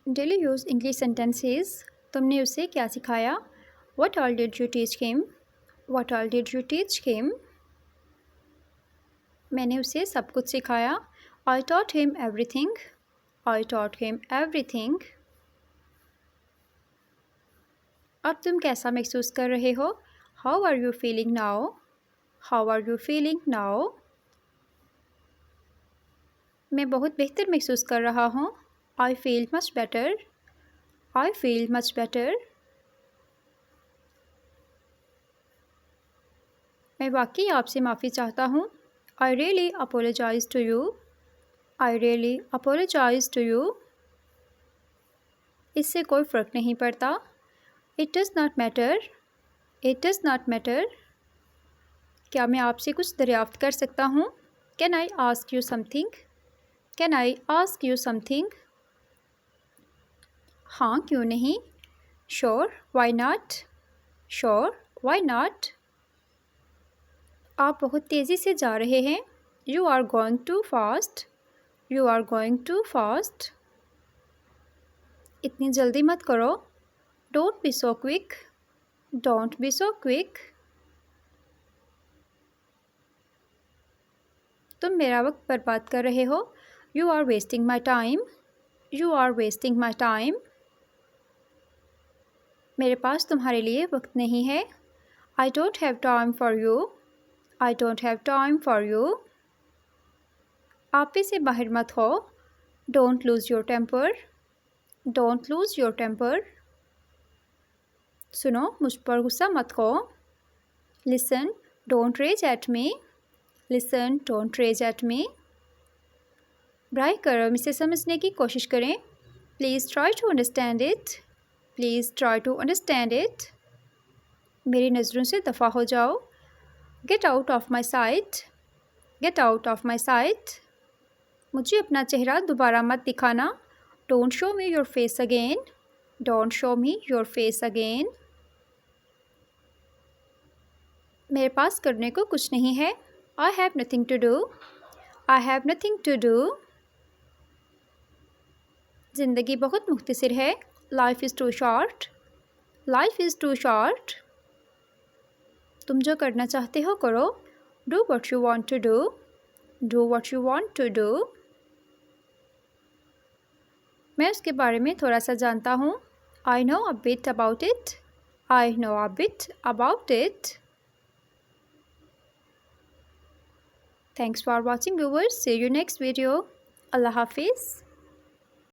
Daily use English sentences. तुमने उसे क्या सिखाया? What all did you teach him? What all did you teach him? मैंने उसे सब कुछ सिखाया। I taught him everything. I taught him everything. अब तुम कैसा महसूस कर रहे हो? How are you feeling now? How are you feeling now? मैं बहुत बेहतर महसूस कर रहा हूँ। I feel much better. I feel much better. मैं वाकई आपसे माफ़ी चाहता हूँ। I really apologize to you. I really apologize to you. इससे कोई फ़र्क नहीं पड़ता। It does not matter. It does not matter. क्या मैं आपसे कुछ दरियाफ्त कर सकता हूँ? Can I ask you something? Can I ask you something? हाँ, क्यों नहीं? Sure, why not? Sure, why not? आप बहुत तेज़ी से जा रहे हैं। You are going too fast. You are going too fast. इतनी जल्दी मत करो। Don't be so quick. Don't be so quick. तुम मेरा वक्त बर्बाद कर रहे हो। You are wasting my time. You are wasting my time. मेरे पास तुम्हारे लिए वक्त नहीं है। I don't have time for you. I don't have time for you. आपे से बाहर मत हो। Don't lose your temper. Don't lose your temper. सुनो, मुझ पर गुस्सा मत हो। Listen, don't rage at me. Listen, don't rage at me. ब्राई करम इसे समझने की कोशिश करें। Please try to understand it. Please try to understand it. मेरी नज़रों से दफ़ा हो जाओ। Get out of my sight. Get out of my sight. मुझे अपना चेहरा दोबारा मत दिखाना। Don't show me your face again. Don't show me your face again. मेरे पास करने को कुछ नहीं है। I have nothing to do. I have nothing to do. ज़िंदगी बहुत मुख्तसर है। Life is too short. Life is too short. तुम जो करना चाहते हो करो। Do what you want to do. Do what you want to do. मैं उसके बारे में थोड़ा सा जानता हूँ। I know a bit about it. I know a bit about it. Thanks for watching viewers. See you next video. Allah Hafiz.